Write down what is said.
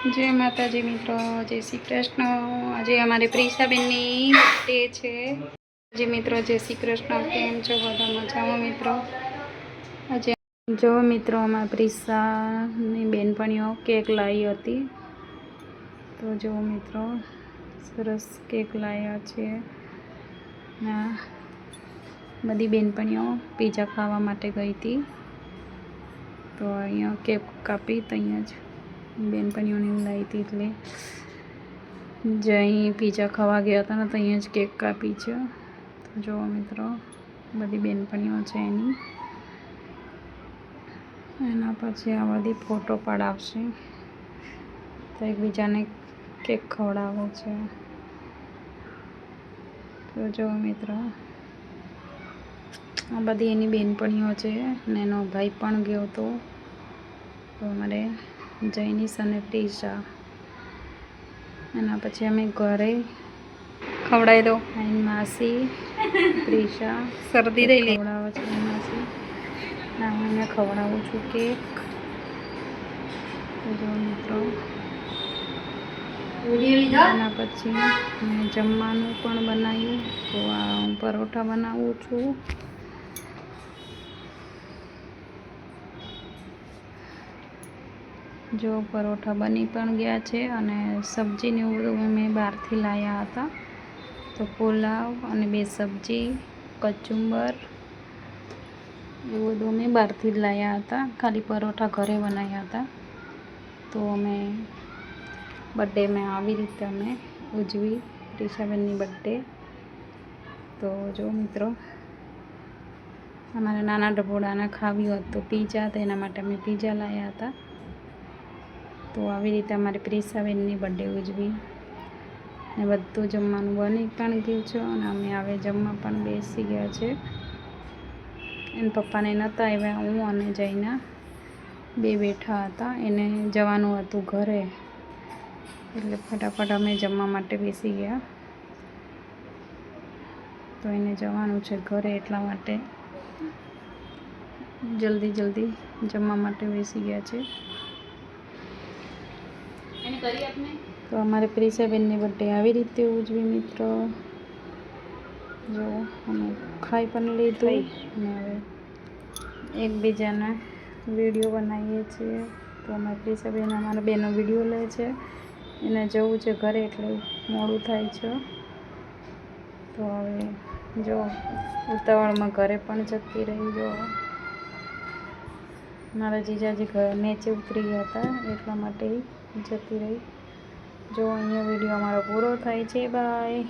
જય માતાજી મિત્રો, જય શ્રી કૃષ્ણ। આજે અમારી પ્રિશાબેનની બર્થડે છે। જે મિત્રો જય શ્રી કૃષ્ણ, કેમ છો બધા મજામાં મિત્રો? આજે જો મિત્રો અમારા પ્રિશાની બેનપણીઓ કેક લાવી હતી, તો જો મિત્રો સરસ કેક લાવ્યા છે। બધી બેનપણીઓ પીઝા ખાવા માટે ગઈ હતી, તો અહીંયા કેક કાપી તો અહીંયા જ બેનપણીઓને લાવી હતી, એટલે જે અહીં પીઝા ખાવા ગયા હતા ને તો અહીંયા જ કેક કાપી છે। તો જો મિત્રો બધી બેનપણીઓ છે એની, એના પછી આ બધી ફોટો પડાવશે, તો એકબીજાને કેક ખવડાવે છે। તો જો મિત્રો આ બધી એની બેનપણીઓ છે, ને એનો ભાઈ પણ ગયો હતો, તો અમારે જૈનિશ અને પ્રિશા। એના પછી અમે ઘરે ખવડાવી દો એની માસી પ્રિશા શરદી રહી ખવડાવે છે માસી, ના હું એને ખવડાવું છું કેક। તો જો મિત્રો એના પછી મેં જમવાનું પણ બનાવ્યું, તો આ હું પરોઠા બનાવું છું। જો પરોઠા બની પણ ગયા છે, અને સબ્જીને એવું બધું મેં બહારથી લાવ્યા હતા, તો પુલાવ અને 2 સબ્જી, કચુંબર એવું બધું અમે બહારથી જ લાવ્યા હતા, ખાલી પરોઠા ઘરે બનાવ્યા હતા। તો અમે બર્થડેમાં આવી રીતે અમે ઉજવી પ્રિશાબેનની બર્થડે। તો જો મિત્રો અમારા નાના ઢબોડાને ખાવ્યું હતું પીઝા, તો એના માટે અમે પીઝા લાવ્યા હતા। તો આવી રીતે અમારી પ્રિશાબેનની બર્થડે ઉજવી, ને બધું જમવાનું બની પણ ગયું છે, અને અમે હવે જમવા પણ બેસી ગયા છે। એના પપ્પાને નહોતા આવ્યા, હું અને જૈના બે બેઠા હતા, એને જવાનું હતું ઘરે, એટલે ફટાફટ અમે જમવા માટે બેસી ગયા। તો એને જવાનું છે ઘરે, એટલા માટે જલ્દી જમવા માટે બેસી ગયા છે। તો અમારે પ્રિશાબેનની બર્થડે આવી રીતે ઉજવી મિત્રો। જો અમે ખાઈ પણ લીધું, અને હવે એકબીજાના વિડીયો બનાવીએ છીએ। તો અમારી પ્રિશાબેન અમારા બેનો વિડીયો લે છે, એને જવું છે ઘરે, એટલે મોડું થાય છે। તો હવે જો ઉતાવળમાં ઘરે પણ જતી રહી। જો મારા જીજાજી નીચે ઉતરી ગયા હતા, એટલા માટે જતી રહી। જો અહીંયા વિડીયો અમારો પૂરો થાય છે, બાય।